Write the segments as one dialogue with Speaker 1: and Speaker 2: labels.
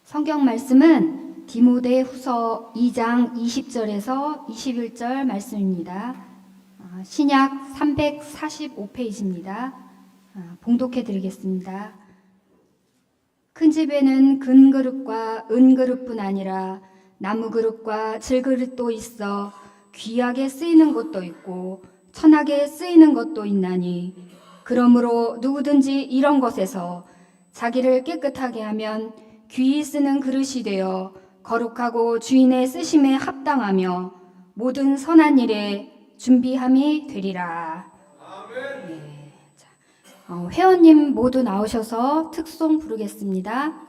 Speaker 1: 성경 말씀은 디모데후서 2장 20절에서 21절 말씀입니다. 신약 345페이지입니다. 봉독해 드리겠습니다. 큰 집에는 금그릇과 은그릇뿐 아니라 나무그릇과 질그릇도 있어 귀하게 쓰이는 것도 있고 천하게 쓰이는 것도 있나니, 그러므로 누구든지 이런 것에서 자기를 깨끗하게 하면 귀히 쓰는 그릇이 되어 거룩하고 주인의 쓰심에 합당하며 모든 선한 일에 준비함이 되리라. 아멘. 네. 회원님 모두 나오셔서 특송 부르겠습니다.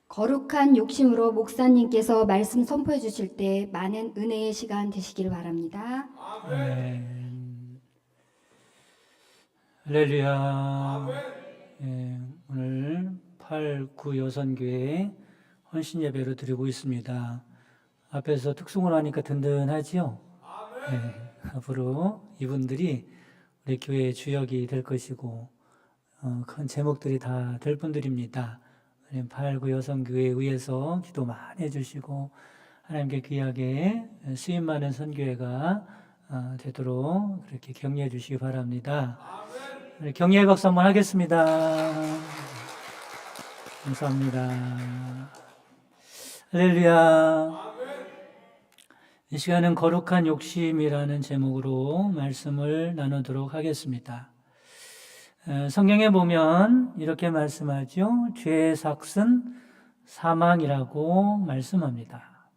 Speaker 1: 거룩한 욕심으로 목사님께서 말씀 선포해 주실 때 많은 은혜의 시간 되시기를 바랍니다.
Speaker 2: 아멘. 할렐루야. 예, 오늘 8, 9 여선교회 헌신 예배로 드리고 있습니다. 앞에서 특송을 하니까 든든하지요? 예, 앞으로 이분들이 우리 교회의 주역이 될 것이고 큰 제목들이 다 될 분들입니다. 8, 9 여선교회에 의해서 기도 많이 해주시고 하나님께 귀하게 수임 많은 선교회가 되도록 그렇게 격려해 주시기 바랍니다. 격려의 박수 한번 하겠습니다. 감사합니다. 할렐루야. 이 시간은 거룩한 욕심이라는 제목으로 말씀을 나누도록 하겠습니다. 성경에 보면 이렇게 말씀하죠. 죄의 삭은 사망이라고 말씀합니다.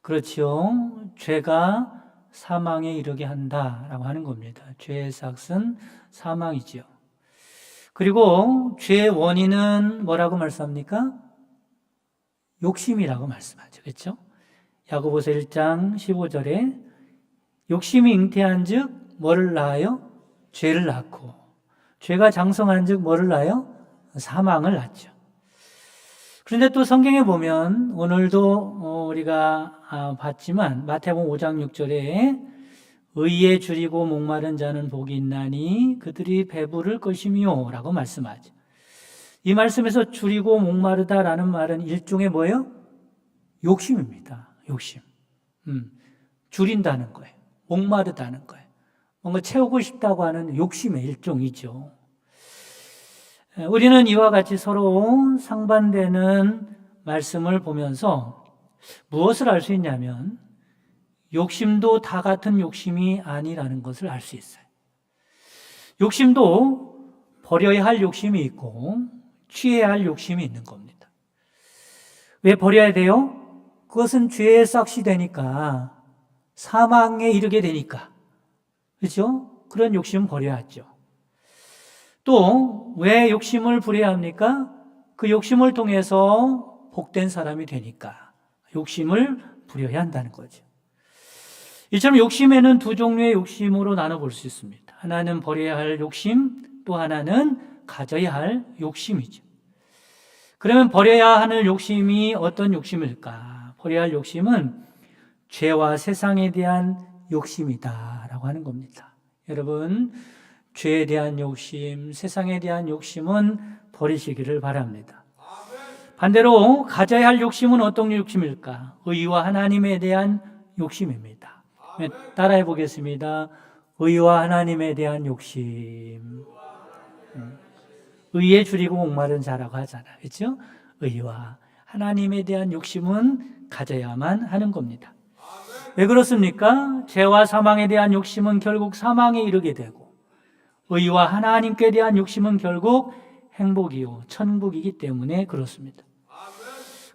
Speaker 2: 그렇죠. 죄가 사망에 이르게 한다라고 하는 겁니다. 죄의 삭은 사망이지요. 그리고 죄의 원인은 뭐라고 말씀합니까? 욕심이라고 말씀하죠. 그렇죠? 야고보서 1장 15절에 욕심이 잉태한 즉 뭐를 낳아요? 죄를 낳고, 죄가 장성한 즉 뭐를 낳아요? 사망을 낳죠. 그런데 또 성경에 보면 오늘도 우리가 봤지만 마태복음 5장 6절에 의에 줄이고 목마른 자는 복이 있나니 그들이 배부를 것이며 라고 말씀하죠. 이 말씀에서 줄이고 목마르다라는 말은 일종의 뭐예요? 욕심입니다. 욕심. 줄인다는 거예요. 목마르다는 거예요. 뭔가 채우고 싶다고 하는 욕심의 일종이죠. 우리는 이와 같이 서로 상반되는 말씀을 보면서 무엇을 알 수 있냐면 욕심도 다 같은 욕심이 아니라는 것을 알 수 있어요. 욕심도 버려야 할 욕심이 있고 취해야 할 욕심이 있는 겁니다. 왜 버려야 돼요? 그것은 죄의 싹이 되니까, 사망에 이르게 되니까. 그렇죠? 그런 욕심은 버려야죠. 또 왜 욕심을 부려야 합니까? 그 욕심을 통해서 복된 사람이 되니까 욕심을 부려야 한다는 거죠. 이처럼 욕심에는 두 종류의 욕심으로 나눠볼 수 있습니다. 하나는 버려야 할 욕심, 또 하나는 가져야 할 욕심이죠. 그러면 버려야 하는 욕심이 어떤 욕심일까? 버려야 할 욕심은 죄와 세상에 대한 욕심이다라고 하는 겁니다. 여러분, 죄에 대한 욕심, 세상에 대한 욕심은 버리시기를 바랍니다. 반대로 가져야 할 욕심은 어떤 욕심일까? 의와 하나님에 대한 욕심입니다. 따라해 보겠습니다. 의와 하나님에 대한 욕심. 의에 줄이고 목마른 자라고 하잖아요. 그렇죠? 의와 하나님에 대한 욕심은 가져야만 하는 겁니다. 왜 그렇습니까? 죄와 사망에 대한 욕심은 결국 사망에 이르게 되고, 의와 하나님께 대한 욕심은 결국 행복이요 천국이기 때문에 그렇습니다.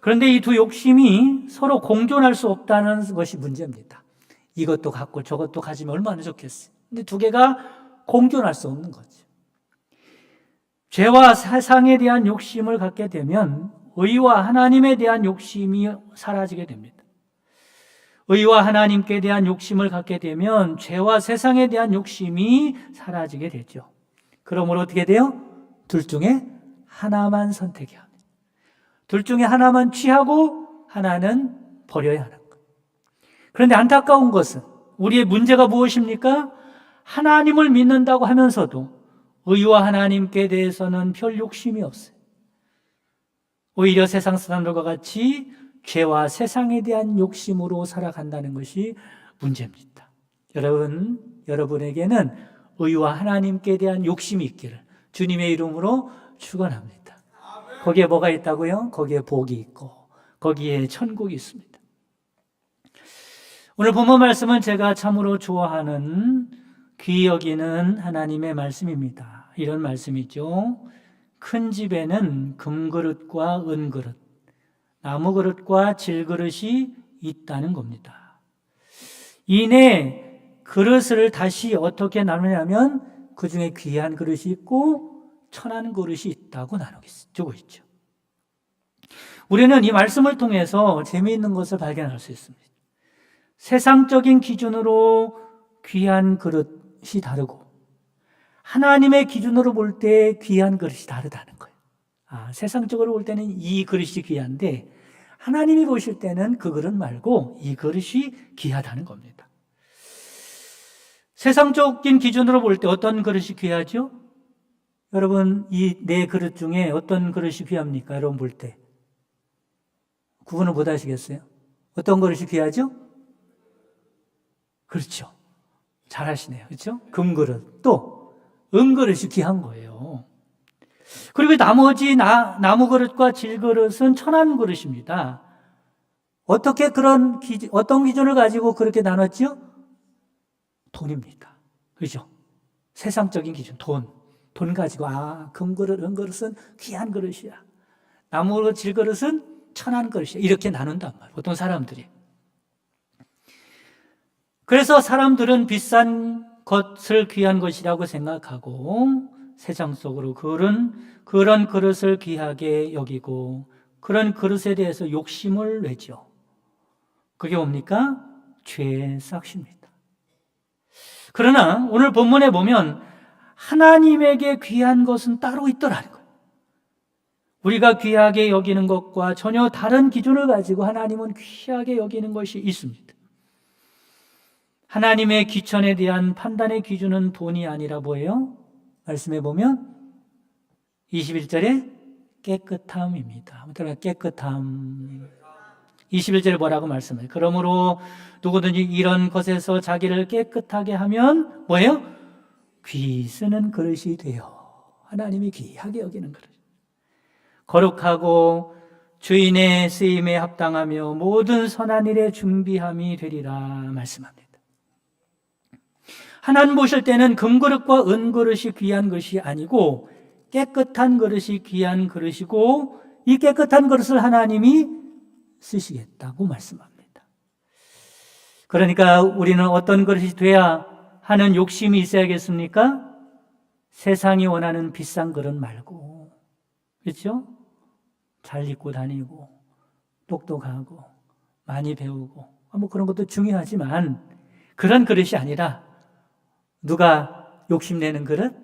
Speaker 2: 그런데 이 두 욕심이 서로 공존할 수 없다는 것이 문제입니다. 이것도 갖고 저것도 가지면 얼마나 좋겠어요. 근데 두 개가 공존할 수 없는 거죠. 죄와 세상에 대한 욕심을 갖게 되면 의와 하나님에 대한 욕심이 사라지게 됩니다. 의와 하나님께 대한 욕심을 갖게 되면 죄와 세상에 대한 욕심이 사라지게 되죠. 그러므로 어떻게 돼요? 둘 중에 하나만 선택해야 합니다. 둘 중에 하나만 취하고 하나는 버려야 하는 거예요. 그런데 안타까운 것은 우리의 문제가 무엇입니까? 하나님을 믿는다고 하면서도 의와 하나님께 대해서는 별 욕심이 없어요. 오히려 세상 사람들과 같이 죄와 세상에 대한 욕심으로 살아간다는 것이 문제입니다. 여러분에게는 의와 하나님께 대한 욕심이 있기를 주님의 이름으로 축원합니다. 거기에 뭐가 있다고요? 거기에 복이 있고 거기에 천국이 있습니다. 오늘 본문 말씀은 제가 참으로 좋아하는 귀히 여기는 하나님의 말씀입니다. 이런 말씀이죠. 큰 집에는 금그릇과 은그릇, 나무그릇과 질그릇이 있다는 겁니다. 이내 그릇을 다시 어떻게 나누냐면 그 중에 귀한 그릇이 있고 천한 그릇이 있다고 나누고 있죠. 우리는 이 말씀을 통해서 재미있는 것을 발견할 수 있습니다. 세상적인 기준으로 귀한 그릇이 다르고 하나님의 기준으로 볼 때 귀한 그릇이 다르다는 거예요. 세상적으로 볼 때는 이 그릇이 귀한데 하나님이 보실 때는 그 그릇 말고 이 그릇이 귀하다는 겁니다. 세상적인 기준으로 볼 때 어떤 그릇이 귀하죠? 여러분, 이 네 그릇 중에 어떤 그릇이 귀합니까? 여러분 볼 때 구분을 못 하시겠어요? 어떤 그릇이 귀하죠? 그렇죠. 잘 하시네요. 그렇죠? 금그릇, 또 은그릇이 귀한 거예요. 그리고 나머지 나무 그릇과 질그릇은 천한 그릇입니다. 어떻게 어떤 기준을 가지고 그렇게 나눴죠? 돈입니다. 그죠? 세상적인 기준, 돈. 돈 가지고, 금그릇, 은그릇은 귀한 그릇이야. 나무 그릇, 질그릇은 천한 그릇이야. 이렇게 나눈단 말이에요. 보통 사람들이. 그래서 사람들은 비싼 것을 귀한 것이라고 생각하고 세상 속으로 그런 그릇을 귀하게 여기고 그런 그릇에 대해서 욕심을 내죠. 그게 뭡니까? 죄의 싹입니다. 그러나 오늘 본문에 보면 하나님에게 귀한 것은 따로 있더라는 거예요. 우리가 귀하게 여기는 것과 전혀 다른 기준을 가지고 하나님은 귀하게 여기는 것이 있습니다. 하나님의 귀천에 대한 판단의 기준은 돈이 아니라 뭐예요? 말씀해 보면 21절에 깨끗함입니다. 아무튼 깨끗함. 21절에 뭐라고 말씀해요? 그러므로 누구든지 이런 것에서 자기를 깨끗하게 하면 뭐예요? 귀 쓰는 그릇이 되어 하나님이 귀하게 여기는 그릇. 거룩하고 주인의 쓰임에 합당하며 모든 선한 일에 준비함이 되리라 말씀합니다. 하나님 보실 때는 금그릇과 은그릇이 귀한 것이 아니고 깨끗한 그릇이 귀한 그릇이고 이 깨끗한 그릇을 하나님이 쓰시겠다고 말씀합니다. 그러니까 우리는 어떤 그릇이 돼야 하는 욕심이 있어야겠습니까? 세상이 원하는 비싼 그릇 말고, 그렇죠? 잘 입고 다니고 똑똑하고 많이 배우고 뭐 그런 것도 중요하지만 그런 그릇이 아니라 누가 욕심내는 그릇?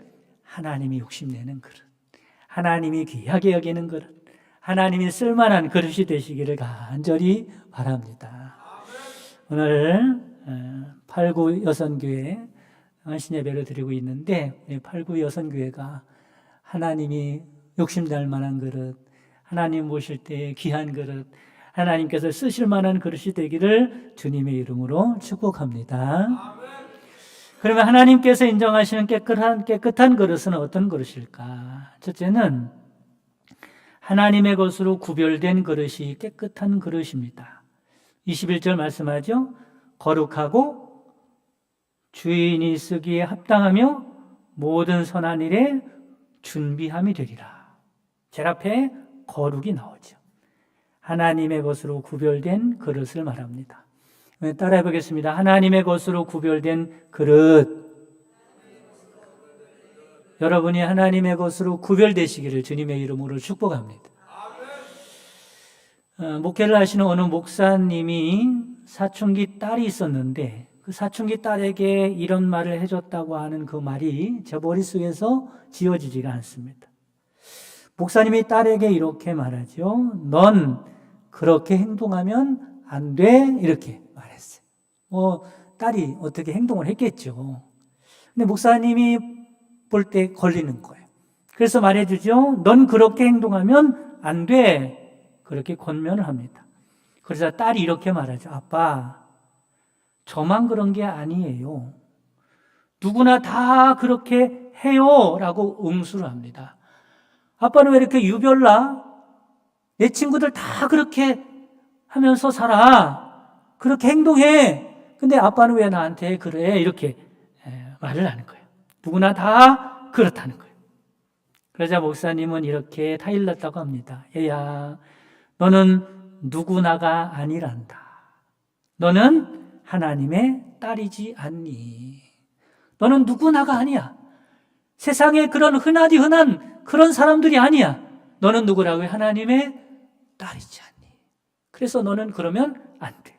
Speaker 2: 하나님이 욕심내는 그릇. 하나님이 귀하게 여기는 그릇. 하나님이 쓸만한 그릇이 되시기를 간절히 바랍니다. 오늘 8구 여선교회 헌신예배를 드리고 있는데 8구 여선교회가 하나님이 욕심낼 만한 그릇, 하나님 모실 때 귀한 그릇, 하나님께서 쓰실 만한 그릇이 되기를 주님의 이름으로 축복합니다. 그러면 하나님께서 인정하시는 깨끗한 그릇은 어떤 그릇일까? 첫째는 하나님의 것으로 구별된 그릇이 깨끗한 그릇입니다. 21절 말씀하죠. 거룩하고 주인이 쓰기에 합당하며 모든 선한 일에 준비함이 되리라. 제일 앞에 거룩이 나오죠. 하나님의 것으로 구별된 그릇을 말합니다. 따라해 보겠습니다. 하나님의 것으로 구별된 그릇. 여러분이 하나님의 것으로 구별되시기를 주님의 이름으로 축복합니다. 목회를 하시는 어느 목사님이 사춘기 딸이 있었는데 그 사춘기 딸에게 이런 말을 해줬다고 하는 그 말이 제 머릿속에서 지워지지가 않습니다. 목사님이 딸에게 이렇게 말하죠. 넌 그렇게 행동하면 안 돼. 이렇게 말했어요. 딸이 어떻게 행동을 했겠죠. 근데 목사님이 볼 때 걸리는 거예요. 그래서 말해주죠. 넌 그렇게 행동하면 안 돼. 그렇게 권면을 합니다. 그래서 딸이 이렇게 말하죠. 아빠, 저만 그런 게 아니에요. 누구나 다 그렇게 해요. 라고 응수를 합니다. 아빠는 왜 이렇게 유별나? 내 친구들 다 그렇게 하면서 살아. 그렇게 행동해. 근데 아빠는 왜 나한테 그래? 이렇게 말을 하는 거예요. 누구나 다 그렇다는 거예요. 그러자 목사님은 이렇게 타일렀다고 합니다. 얘야, 너는 누구나가 아니란다. 너는 하나님의 딸이지 않니? 너는 누구나가 아니야. 세상에 그런 흔한 그런 사람들이 아니야. 너는 누구라고요? 하나님의 딸이지 않니? 그래서 너는 그러면 안 돼.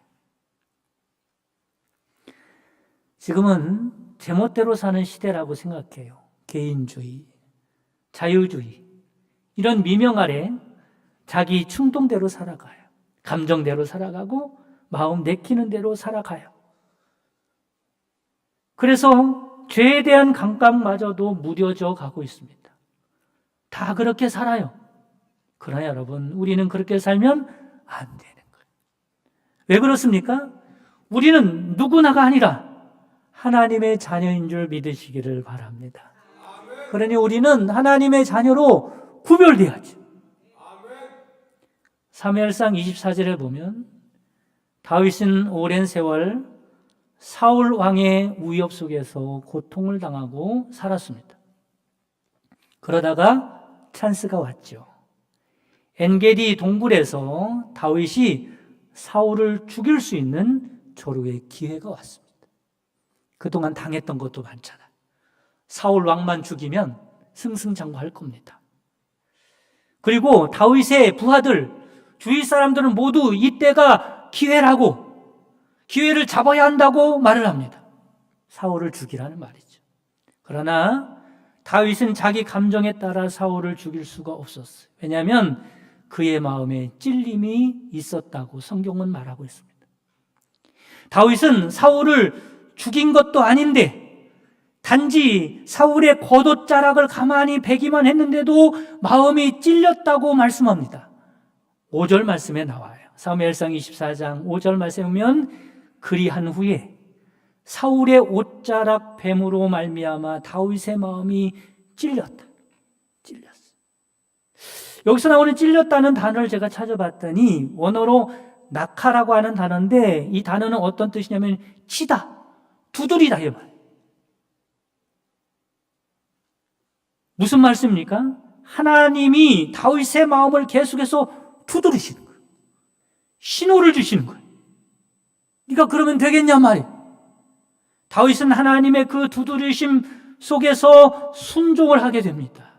Speaker 2: 지금은 제멋대로 사는 시대라고 생각해요. 개인주의, 자유주의, 이런 미명 아래 자기 충동대로 살아가요. 감정대로 살아가고 마음 내키는 대로 살아가요. 그래서 죄에 대한 감각마저도 무뎌져 가고 있습니다. 다 그렇게 살아요. 그러나 여러분, 우리는 그렇게 살면 안 되는 거예요. 왜 그렇습니까? 우리는 누구나가 아니라 하나님의 자녀인 줄 믿으시기를 바랍니다. 그러니 우리는 하나님의 자녀로 구별돼야죠. 사무엘상 24절에 보면 다윗은 오랜 세월 사울 왕의 위협 속에서 고통을 당하고 살았습니다. 그러다가 찬스가 왔죠. 엔게디 동굴에서 다윗이 사울을 죽일 수 있는 절호의 기회가 왔습니다. 그동안 당했던 것도 많잖아요. 사울 왕만 죽이면 승승장구할 겁니다. 그리고 다윗의 부하들, 주위 사람들은 모두 이때가 기회라고, 기회를 잡아야 한다고 말을 합니다. 사울을 죽이라는 말이죠. 그러나 다윗은 자기 감정에 따라 사울을 죽일 수가 없었어요. 왜냐하면 그의 마음에 찔림이 있었다고 성경은 말하고 있습니다. 다윗은 사울을 죽인 것도 아닌데 단지 사울의 겉옷자락을 가만히 베기만 했는데도 마음이 찔렸다고 말씀합니다. 5절 말씀에 나와요. 사무엘상 24장 5절 말씀에 보면 그리한 후에 사울의 옷자락 뱀으로 말미암아 다윗의 마음이 찔렸다. 찔렸어. 여기서 나오는 찔렸다는 단어를 제가 찾아봤더니 원어로 낙하라고 하는 단어인데 이 단어는 어떤 뜻이냐면 치다, 두드리다 이 말. 무슨 말씀입니까? 하나님이 다윗의 마음을 계속해서 두드리시는 거예요. 신호를 주시는 거예요. 네가 그러면 되겠냐 말이에요. 다윗은 하나님의 그 두드리심 속에서 순종을 하게 됩니다.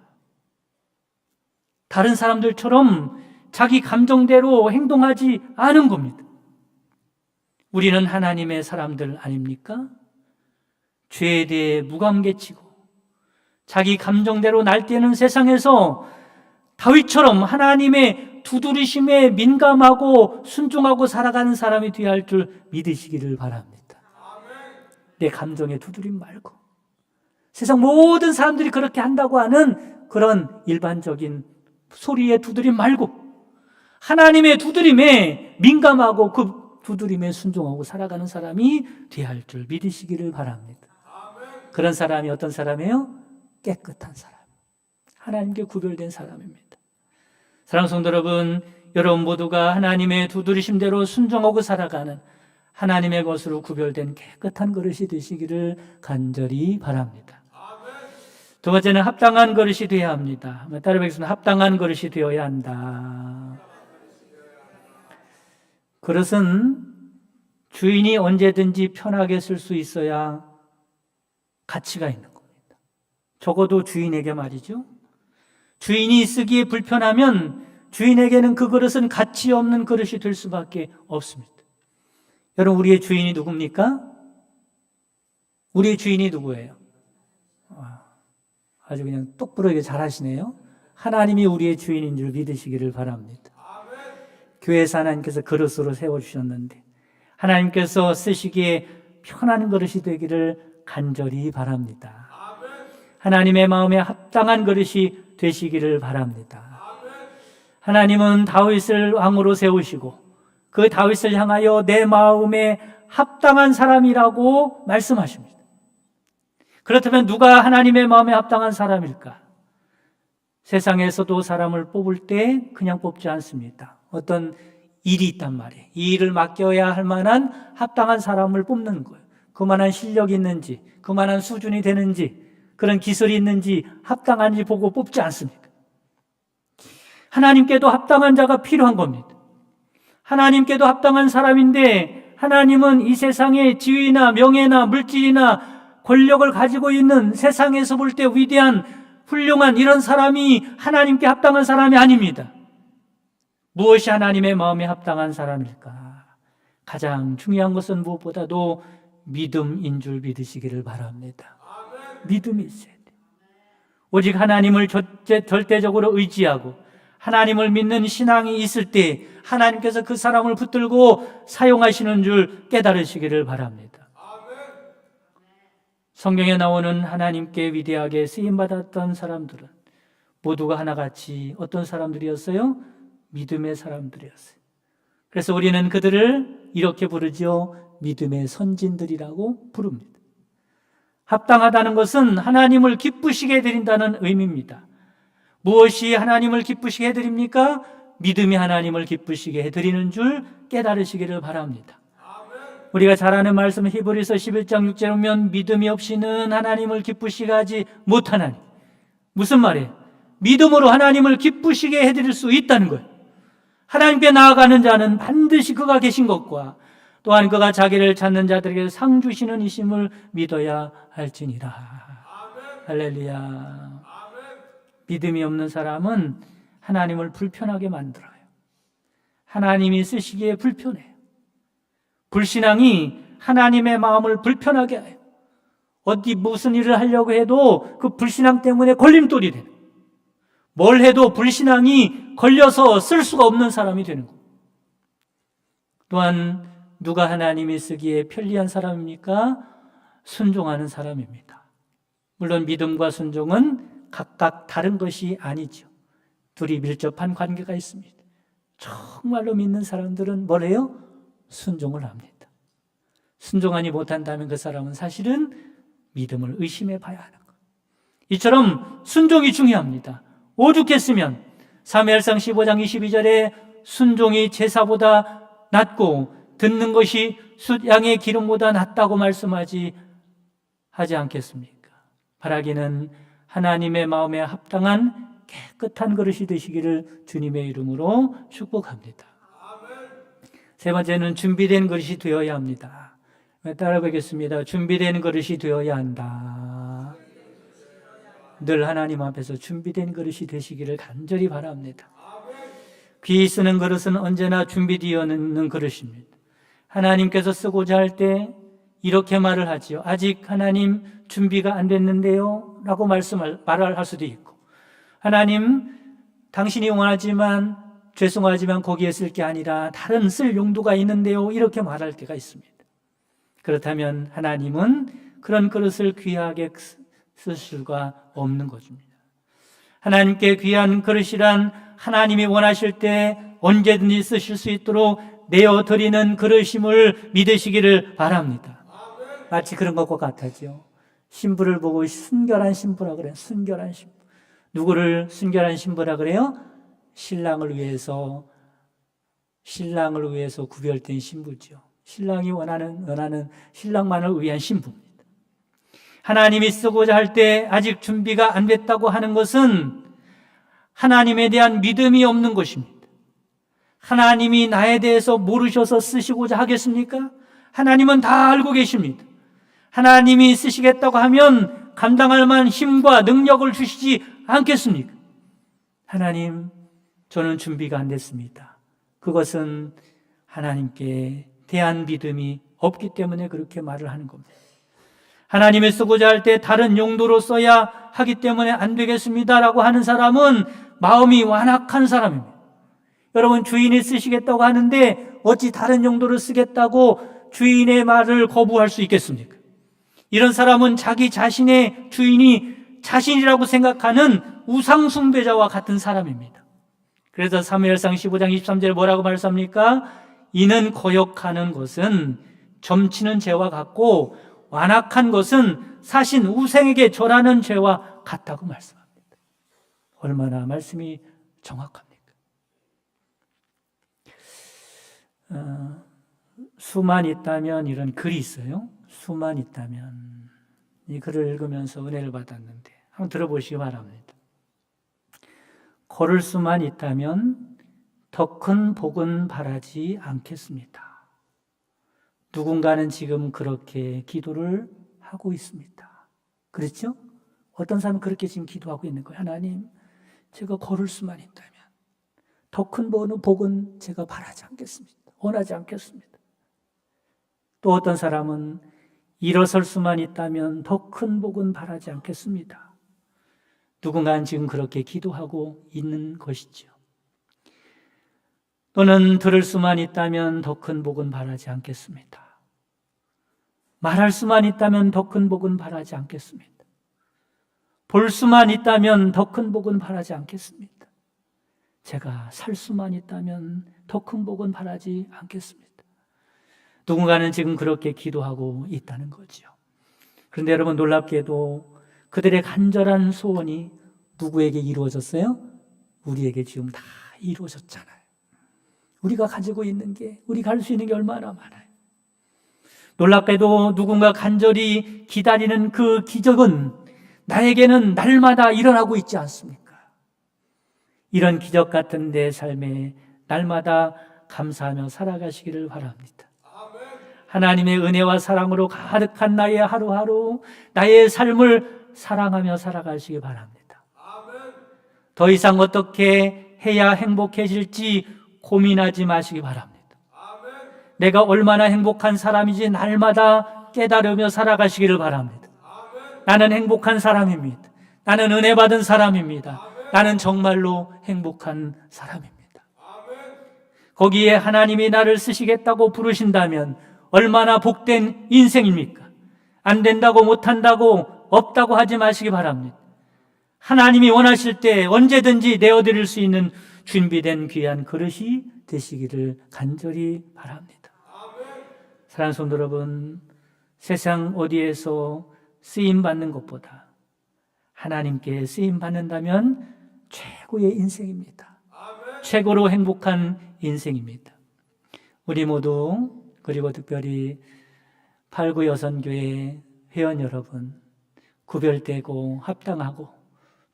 Speaker 2: 다른 사람들처럼 자기 감정대로 행동하지 않은 겁니다. 우리는 하나님의 사람들 아닙니까? 죄에 대해 무감개치고 자기 감정대로 날뛰는 세상에서 다윗처럼 하나님의 두드리심에 민감하고 순종하고 살아가는 사람이 되어야 할 줄 믿으시기를 바랍니다. 내 감정에 두드림 말고 세상 모든 사람들이 그렇게 한다고 하는 그런 일반적인 소리에 두드림 말고 하나님의 두드림에 민감하고 그 두드림에 순종하고 살아가는 사람이 되어야 할 줄 믿으시기를 바랍니다. 그런 사람이 어떤 사람이에요? 깨끗한 사람, 하나님께 구별된 사람입니다. 사랑하는 성도 여러분, 여러분 모두가 하나님의 두드리심대로 순종하고 살아가는 하나님의 것으로 구별된 깨끗한 그릇이 되시기를 간절히 바랍니다. 두 번째는 합당한 그릇이 되어야 합니다. 따라뵙겠습니다. 합당한 그릇이 되어야 한다. 그릇은 주인이 언제든지 편하게 쓸 수 있어야 가치가 있는 겁니다. 적어도 주인에게 말이죠. 주인이 쓰기에 불편하면 주인에게는 그 그릇은 가치 없는 그릇이 될 수밖에 없습니다. 여러분, 우리의 주인이 누굽니까? 우리의 주인이 누구예요? 아주 그냥 똑부러지게 잘하시네요. 하나님이 우리의 주인인 줄 믿으시기를 바랍니다. 교회에서 하나님께서 그릇으로 세워주셨는데 하나님께서 쓰시기에 편한 그릇이 되기를 간절히 바랍니다. 하나님의 마음에 합당한 그릇이 되시기를 바랍니다. 하나님은 다윗을 왕으로 세우시고 그 다윗을 향하여 내 마음에 합당한 사람이라고 말씀하십니다. 그렇다면 누가 하나님의 마음에 합당한 사람일까? 세상에서도 사람을 뽑을 때 그냥 뽑지 않습니다. 어떤 일이 있단 말이에요. 이 일을 맡겨야 할 만한 합당한 사람을 뽑는 거예요. 그만한 실력이 있는지, 그만한 수준이 되는지, 그런 기술이 있는지, 합당한지 보고 뽑지 않습니까? 하나님께도 합당한 자가 필요한 겁니다. 하나님께도 합당한 사람인데 하나님은 이 세상의 지위나 명예나 물질이나 권력을 가지고 있는 세상에서 볼 때 위대한 훌륭한 이런 사람이 하나님께 합당한 사람이 아닙니다. 무엇이 하나님의 마음에 합당한 사람일까? 가장 중요한 것은 무엇보다도 믿음인 줄 믿으시기를 바랍니다. 믿음이 있어야 돼요. 오직 하나님을 절대적으로 의지하고 하나님을 믿는 신앙이 있을 때 하나님께서 그 사람을 붙들고 사용하시는 줄 깨달으시기를 바랍니다. 성경에 나오는 하나님께 위대하게 쓰임받았던 사람들은 모두가 하나같이 어떤 사람들이었어요? 믿음의 사람들이었어요. 그래서 우리는 그들을 이렇게 부르죠. 믿음의 선진들이라고 부릅니다. 합당하다는 것은 하나님을 기쁘시게 해드린다는 의미입니다. 무엇이 하나님을 기쁘시게 해드립니까? 믿음이 하나님을 기쁘시게 해드리는 줄 깨달으시기를 바랍니다. 우리가 잘 아는 말씀 히브리서 11장 6절에 보면 믿음이 없이는 하나님을 기쁘시게 하지 못하나니. 무슨 말이에요? 믿음으로 하나님을 기쁘시게 해드릴 수 있다는 거예요. 하나님께 나아가는 자는 반드시 그가 계신 것과 또한 그가 자기를 찾는 자들에게 상 주시는 이심을 믿어야 할지니라. 할렐루야. 믿음이 없는 사람은 하나님을 불편하게 만들어요. 하나님이 쓰시기에 불편해요. 불신앙이 하나님의 마음을 불편하게 해요. 어디 무슨 일을 하려고 해도 그 불신앙 때문에 걸림돌이 되는 거예요. 뭘 해도 불신앙이 걸려서 쓸 수가 없는 사람이 되는 거예요. 또한 누가 하나님이 쓰기에 편리한 사람입니까? 순종하는 사람입니다. 물론 믿음과 순종은 각각 다른 것이 아니죠. 둘이 밀접한 관계가 있습니다. 정말로 믿는 사람들은 뭘 해요? 순종을 합니다. 순종하지 못한다면 그 사람은 사실은 믿음을 의심해 봐야 하는 거예요. 이처럼 순종이 중요합니다. 오죽했으면 사무엘상 15장 22절에 순종이 제사보다 낫고 듣는 것이 숫양의 기름보다 낫다고 말씀하지 않겠습니까? 바라기는 하나님의 마음에 합당한 깨끗한 그릇이 되시기를 주님의 이름으로 축복합니다. 세 번째는 준비된 그릇이 되어야 합니다. 따라 보겠습니다. 준비된 그릇이 되어야 한다. 늘 하나님 앞에서 준비된 그릇이 되시기를 간절히 바랍니다. 귀 쓰는 그릇은 언제나 준비되어 있는 그릇입니다. 하나님께서 쓰고자 할 때 이렇게 말을 하지요. 아직 하나님 준비가 안 됐는데요 라고 말을 할 수도 있고, 하나님 당신이 원하지만 죄송하지만 거기에 쓸 게 아니라 다른 쓸 용도가 있는데요 이렇게 말할 때가 있습니다. 그렇다면 하나님은 그런 그릇을 귀하게 쓸 수가 없는 것입니다. 하나님께 귀한 그릇이란 하나님이 원하실 때 언제든지 쓰실 수 있도록 내어드리는 그릇임을 믿으시기를 바랍니다. 마치 그런 것과 같아죠. 신부를 보고 순결한 신부라 그래요. 순결한 신부. 누구를 순결한 신부라 그래요? 신랑을 위해서 구별된 신부죠. 신랑이 원하는 신랑만을 위한 신부입니다. 하나님이 쓰고자 할 때 아직 준비가 안 됐다고 하는 것은 하나님에 대한 믿음이 없는 것입니다. 하나님이 나에 대해서 모르셔서 쓰시고자 하겠습니까? 하나님은 다 알고 계십니다. 하나님이 쓰시겠다고 하면 감당할 만한 힘과 능력을 주시지 않겠습니까? 하나님, 저는 준비가 안 됐습니다. 그것은 하나님께 대한 믿음이 없기 때문에 그렇게 말을 하는 겁니다. 하나님이 쓰고자 할 때 다른 용도로 써야 하기 때문에 안 되겠습니다라고 하는 사람은 마음이 완악한 사람입니다. 여러분, 주인이 쓰시겠다고 하는데 어찌 다른 용도로 쓰겠다고 주인의 말을 거부할 수 있겠습니까? 이런 사람은 자기 자신의 주인이 자신이라고 생각하는 우상숭배자와 같은 사람입니다. 그래서 사무엘상 15장 23절에 뭐라고 말씀합니까? 이는 거역하는 것은 점치는 죄와 같고 완악한 것은 사신 우생에게 절하는 죄와 같다고 말씀합니다. 얼마나 말씀이 정확합니까? 수만 있다면 이런 글이 있어요. 수만 있다면. 이 글을 읽으면서 은혜를 받았는데 한번 들어보시기 바랍니다. 걸을 수만 있다면 더 큰 복은 바라지 않겠습니다. 누군가는 지금 그렇게 기도를 하고 있습니다. 그렇죠? 어떤 사람은 그렇게 지금 기도하고 있는 거예요. 하나님, 제가 걸을 수만 있다면 더 큰 복은 제가 바라지 않겠습니다. 원하지 않겠습니다. 또 어떤 사람은 일어설 수만 있다면 더 큰 복은 바라지 않겠습니다. 누군가는 지금 그렇게 기도하고 있는 것이죠. 또는 들을 수만 있다면 더 큰 복은 바라지 않겠습니다. 말할 수만 있다면 더 큰 복은 바라지 않겠습니다. 볼 수만 있다면 더 큰 복은 바라지 않겠습니다. 제가 살 수만 있다면 더 큰 복은 바라지 않겠습니다. 누군가는 지금 그렇게 기도하고 있다는 거죠. 그런데 여러분 놀랍게도 그들의 간절한 소원이 누구에게 이루어졌어요? 우리에게 지금 다 이루어졌잖아요. 우리가 가지고 있는 게, 우리가 할 수 있는 게 얼마나 많아요. 놀랍게도 누군가 간절히 기다리는 그 기적은 나에게는 날마다 일어나고 있지 않습니까? 이런 기적 같은 내 삶에 날마다 감사하며 살아가시기를 바랍니다. 하나님의 은혜와 사랑으로 가득한 나의 하루하루, 나의 삶을 사랑하며 살아가시기 바랍니다. 더 이상 어떻게 해야 행복해질지 고민하지 마시기 바랍니다. 내가 얼마나 행복한 사람인지 날마다 깨달으며 살아가시기를 바랍니다. 나는 행복한 사람입니다. 나는 은혜 받은 사람입니다. 나는 정말로 행복한 사람입니다. 거기에 하나님이 나를 쓰시겠다고 부르신다면 얼마나 복된 인생입니까? 안 된다고 못한다고 없다고 하지 마시기 바랍니다. 하나님이 원하실 때 언제든지 내어드릴 수 있는 준비된 귀한 그릇이 되시기를 간절히 바랍니다. 사랑하는 성도 여러분, 세상 어디에서 쓰임받는 것보다 하나님께 쓰임받는다면 최고의 인생입니다. 최고로 행복한 인생입니다. 우리 모두, 그리고 특별히 8구 여선교회 회원 여러분, 구별되고 합당하고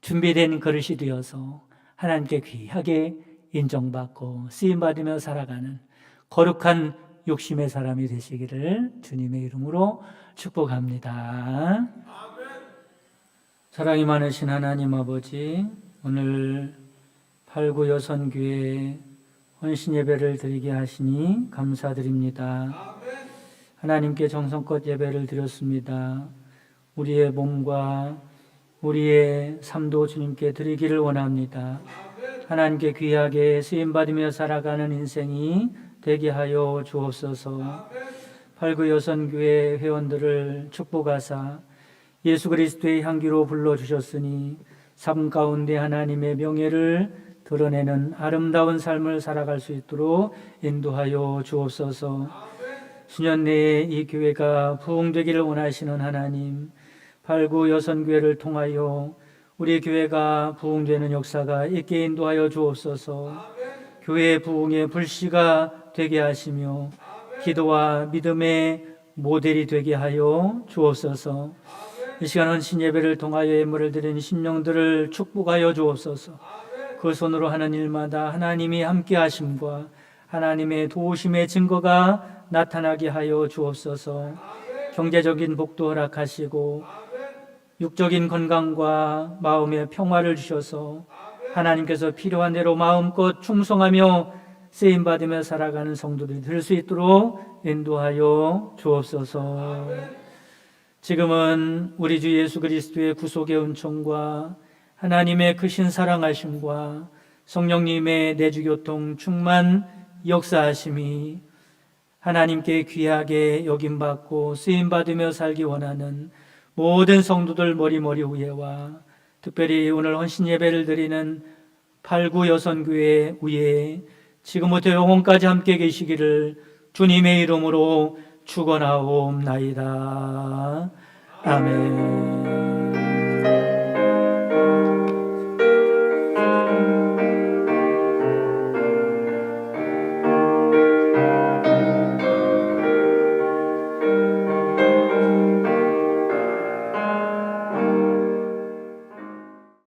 Speaker 2: 준비된 그릇이 되어서 하나님께 귀하게 인정받고 쓰임받으며 살아가는 거룩한 욕심의 사람이 되시기를 주님의 이름으로 축복합니다. 사랑이 많으신 하나님 아버지, 오늘 8구 여선교회 헌신 예배를 드리게 하시니 감사드립니다. 하나님께 정성껏 예배를 드렸습니다. 우리의 몸과 우리의 삶도 주님께 드리기를 원합니다. 하나님께 귀하게 쓰임받으며 살아가는 인생이 되게 하여 주옵소서. 8구 여선교회 회원들을 축복하사 예수 그리스도의 향기로 불러주셨으니 삶 가운데 하나님의 명예를 드러내는 아름다운 삶을 살아갈 수 있도록 인도하여 주옵소서. 수년 내에 이 교회가 부흥되기를 원하시는 하나님, 8구 여선교회를 통하여 우리 교회가 부흥되는 역사가 있게 인도하여 주옵소서. 교회 부흥의 불씨가 되게 하시며 기도와 믿음의 모델이 되게 하여 주옵소서. 이 시간 헌신 예배를 통하여 예물을 드린 심령들을 축복하여 주옵소서. 그 손으로 하는 일마다 하나님이 함께 하심과 하나님의 도우심의 증거가 나타나게 하여 주옵소서. 경제적인 복도 허락하시고 육적인 건강과 마음의 평화를 주셔서 하나님께서 필요한 대로 마음껏 충성하며 쓰임받으며 살아가는 성도들이 될 수 있도록 인도하여 주옵소서. 지금은 우리 주 예수 그리스도의 구속의 은총과 하나님의 크신 사랑하심과 성령님의 내주교통 충만 역사하심이 하나님께 귀하게 여김받고 쓰임받으며 살기 원하는 모든 성도들 머리머리 위에와 특별히 오늘 헌신 예배를 드리는 8구 여선교회 위에 지금부터 영원까지 함께 계시기를 주님의 이름으로 축원하옵나이다. 아멘.